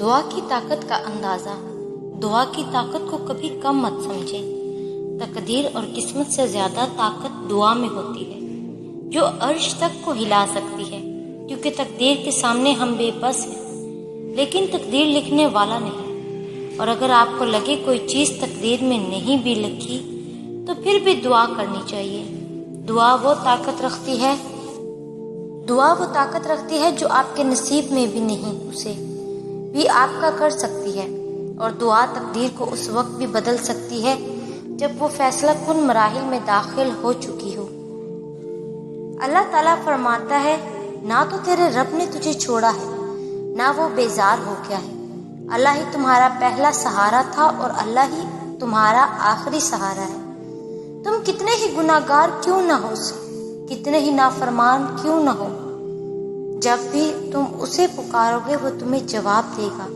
دعا کی طاقت کا اندازہ۔ دعا کی طاقت کو کبھی کم مت سمجھیں۔ تقدیر اور قسمت سے زیادہ طاقت دعا میں ہوتی ہے، جو عرش تک کو ہلا سکتی ہے، کیونکہ تقدیر کے سامنے ہم بے بس ہیں، لیکن تقدیر لکھنے والا نہیں۔ اور اگر آپ کو لگے کوئی چیز تقدیر میں نہیں بھی لکھی تو پھر بھی دعا کرنی چاہیے۔ دعا وہ طاقت رکھتی ہے جو آپ کے نصیب میں بھی نہیں، اسے بھی آپ کا کر سکتی ہے۔ اور دعا تقدیر کو اس وقت بھی بدل سکتی ہے جب وہ فیصلہ کن مراحل میں داخل ہو چکی ہو۔ اللہ تعالیٰ فرماتا ہے، نہ تو تیرے رب نے تجھے چھوڑا ہے، نہ وہ بیزار ہو گیا ہے۔ اللہ ہی تمہارا پہلا سہارا تھا اور اللہ ہی تمہارا آخری سہارا ہے۔ تم کتنے ہی گناہگار کیوں نہ ہو، کتنے ہی نافرمان کیوں نہ ہو، جب بھی تم اسے پکارو گے وہ تمہیں جواب دے گا۔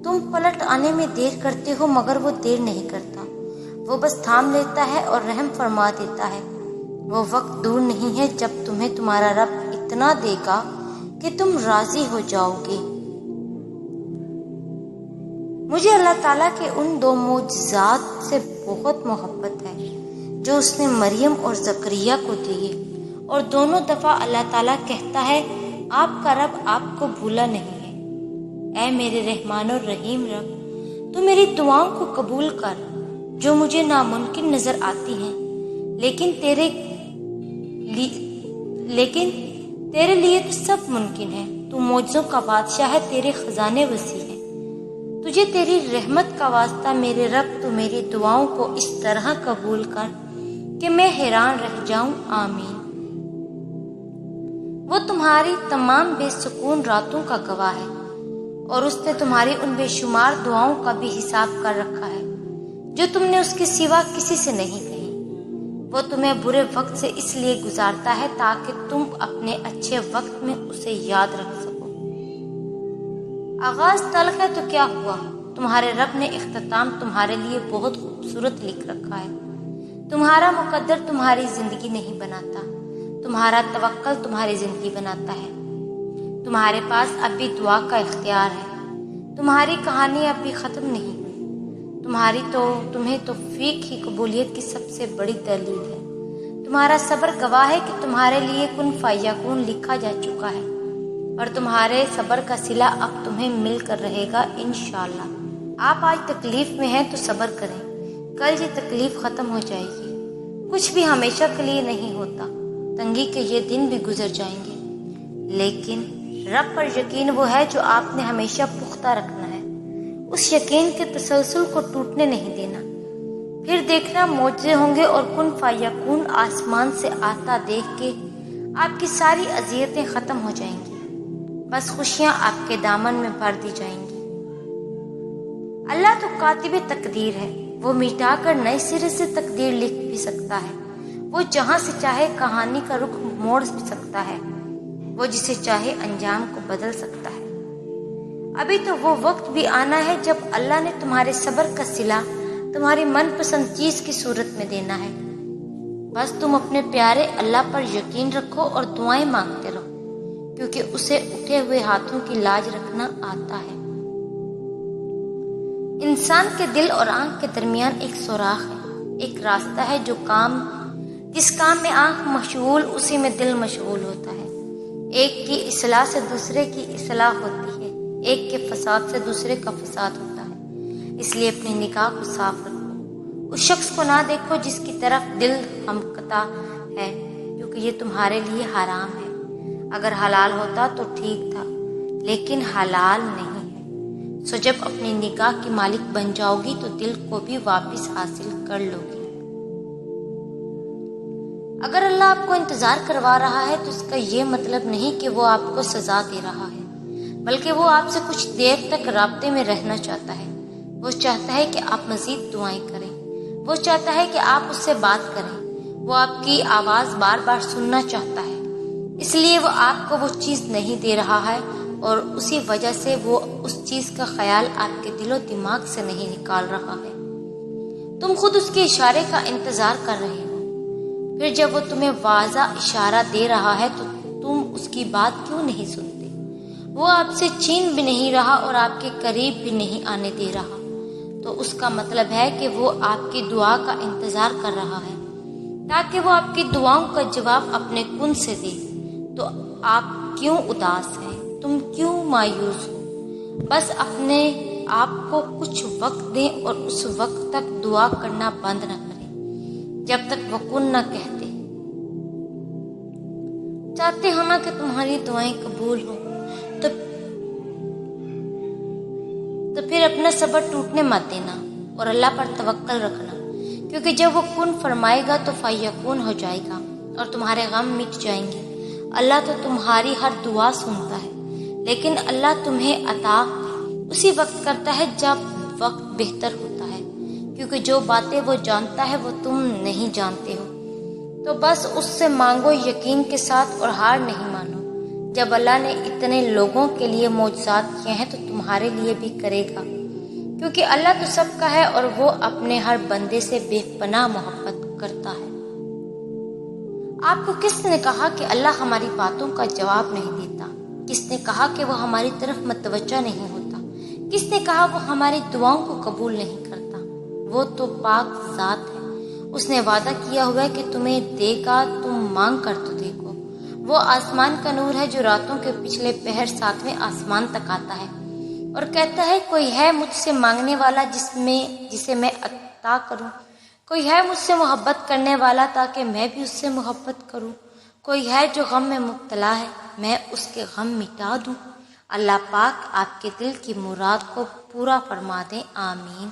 تم پلٹ آنے میں دیر کرتے ہو مگر وہ دیر نہیں کرتا، وہ بس تھام لیتا ہے اور رحم فرما دیتا ہے۔ وہ وقت دور نہیں ہے جب تمہیں تمہارا رب اتنا دے گا کہ تم راضی ہو جاؤ گے۔ مجھے اللہ تعالیٰ کے ان دو معجزات سے بہت محبت ہے جو اس نے مریم اور زکریہ کو دیے، اور دونوں دفعہ اللہ تعالیٰ کہتا ہے، آپ کا رب آپ کو بھولا نہیں ہے۔ اے میرے رحمان الرحیم رب، تو میری دعاؤں کو قبول کر جو مجھے ناممکن نظر آتی ہیں، لیکن تیرے لیے تو سب ممکن ہے۔ تو معجزوں کا بادشاہ ہے، تیرے خزانے وسیع ہیں۔ تجھے تیری رحمت کا واسطہ میرے رب، تو میری دعاؤں کو اس طرح قبول کر کہ میں حیران رہ جاؤں۔ آمین۔ وہ تمہاری تمام بے سکون راتوں کا گواہ ہے، اور اس نے تمہاری ان بے شمار دعاؤں کا بھی حساب کر رکھا ہے جو تم نے اس کے سوا کسی سے نہیں کہی۔ وہ تمہیں برے وقت سے اس لیے گزارتا ہے تاکہ تم اپنے اچھے وقت میں اسے یاد رکھ سکو۔ آغاز تلخ ہے تو کیا ہوا، تمہارے رب نے اختتام تمہارے لیے بہت خوبصورت لکھ رکھا ہے۔ تمہارا مقدر تمہاری زندگی نہیں بناتا، تمہارا توکل تمہاری زندگی بناتا ہے۔ تمہارے پاس اب بھی دعا کا اختیار ہے، تمہاری کہانی اب بھی ختم نہیں ہوئی۔ تمہیں توفیق ہی قبولیت کی سب سے بڑی دلیل ہے۔ تمہارا صبر گواہ ہے کہ تمہارے لیے کن فیکون لکھا جا چکا ہے، اور تمہارے صبر کا صلہ اب تمہیں مل کر رہے گا انشاءاللہ۔ آپ آج تکلیف میں ہیں تو صبر کریں، کل یہ تکلیف ختم ہو جائے گی۔ کچھ بھی ہمیشہ کے لیے نہیں ہوتا، تنگی کے یہ دن بھی گزر جائیں گے، لیکن رب پر یقین وہ ہے جو آپ نے ہمیشہ پختہ رکھنا ہے۔ اس یقین کے تسلسل کو ٹوٹنے نہیں دینا۔ پھر دیکھنا معجزے ہوں گے اور کن فیکون آسمان سے آتا دیکھ کے آپ کی ساری اذیتیں ختم ہو جائیں گی، بس خوشیاں آپ کے دامن میں بھر دی جائیں گی۔ اللہ تو کاتب تقدیر ہے، وہ مٹا کر نئے سرے سے تقدیر لکھ بھی سکتا ہے۔ وہ جہاں سے چاہے کہانی کا رخ موڑ بھی سکتا ہے، وہ جسے چاہے انجام کو بدل سکتا ہے۔ ابھی تو وہ وقت بھی آنا ہے جب اللہ نے تمہارے صبر کا صلہ تمہاری من پسند چیز کی صورت میں دینا ہے۔ بس تم اپنے پیارے اللہ پر یقین رکھو اور دعائیں مانگتے رہو، کیونکہ اسے اٹھے ہوئے ہاتھوں کی لاج رکھنا آتا ہے۔ انسان کے دل اور آنکھ کے درمیان ایک سوراخ ہے، ایک راستہ ہے جس کام میں آنکھ مشغول اسی میں دل مشغول ہوتا ہے۔ ایک کی اصلاح سے دوسرے کی اصلاح ہوتی ہے، ایک کے فساد سے دوسرے کا فساد ہوتا ہے۔ اس لیے اپنی نگاہ کو صاف رکھو، اس شخص کو نہ دیکھو جس کی طرف دل ہمکتا ہے، کیونکہ یہ تمہارے لیے حرام ہے۔ اگر حلال ہوتا تو ٹھیک تھا، لیکن حلال نہیں ہے، سو جب اپنی نگاہ کی مالک بن جاؤ گی تو دل کو بھی واپس حاصل کر لو گی۔ اگر اللہ آپ کو انتظار کروا رہا ہے تو اس کا یہ مطلب نہیں کہ وہ آپ کو سزا دے رہا ہے، بلکہ وہ آپ سے کچھ دیر تک رابطے میں رہنا چاہتا ہے۔ وہ چاہتا ہے کہ آپ مزید دعائیں کریں، وہ چاہتا ہے کہ آپ اس سے بات کریں، وہ آپ کی آواز بار بار سننا چاہتا ہے۔ اس لیے وہ آپ کو وہ چیز نہیں دے رہا ہے، اور اسی وجہ سے وہ اس چیز کا خیال آپ کے دل و دماغ سے نہیں نکال رہا ہے۔ تم خود اس کے اشارے کا انتظار کر رہے ہو، پھر جب وہ تمہیں واضح اشارہ دے رہا ہے تو تم اس کی بات کیوں نہیں سنتے؟ وہ آپ سے چھین بھی نہیں رہا اور آپ کے قریب بھی نہیں آنے دے رہا، تو اس کا مطلب ہے کہ وہ آپ کی دعا کا انتظار کر رہا ہے تاکہ وہ آپ کی دعاؤں کا جواب اپنے کن سے دے۔ تو آپ کیوں اداس ہیں؟ تم کیوں مایوس ہو؟ بس اپنے آپ کو کچھ وقت دیں اور اس وقت تک دعا کرنا بند نہ کریں جب تک وہ کن نہ کہتے۔ چاہتے ہو نا کہ تمہاری دعائیں قبول ہوں، تو پھر اپنا صبر ٹوٹنے مت دینا اور اللہ پر توکل رکھنا، کیونکہ جب وہ کن فرمائے گا تو فیکون ہو جائے گا اور تمہارے غم مٹ جائیں گے۔ اللہ تو تمہاری ہر دعا سنتا ہے، لیکن اللہ تمہیں عطا اسی وقت کرتا ہے جب وقت بہتر ہوتا ہے، کیونکہ جو باتیں وہ جانتا ہے وہ تم نہیں جانتے ہو۔ تو بس اس سے مانگو یقین کے ساتھ اور ہار نہیں مانو۔ جب اللہ نے اتنے لوگوں کے لیے معجزات کیے ہیں تو تمہارے لیے بھی کرے گا، کیونکہ اللہ تو سب کا ہے اور وہ اپنے ہر بندے سے بے پناہ محبت کرتا ہے۔ آپ کو کس نے کہا کہ اللہ ہماری باتوں کا جواب نہیں دیتا؟ کس نے کہا کہ وہ ہماری طرف متوجہ نہیں ہوتا؟ کس نے کہا وہ ہماری دعاؤں کو قبول نہیں کرتا؟ وہ تو پاک ذات ہے، اس نے وعدہ کیا ہوا ہے کہ تمہیں دے گا، تم مانگ کر تو دیکھو۔ وہ آسمان کا نور ہے جو راتوں کے پچھلے پہر 7ویں آسمان تک آتا ہے اور کہتا ہے کوئی ہے مجھ سے مانگنے والا جسے میں عطا کروں؟ کوئی ہے مجھ سے محبت کرنے والا تاکہ میں بھی اس سے محبت کروں؟ کوئی ہے جو غم میں مبتلا ہے، میں اس کے غم مٹا دوں؟ اللہ پاک آپ کے دل کی مراد کو پورا فرما دے، آمین۔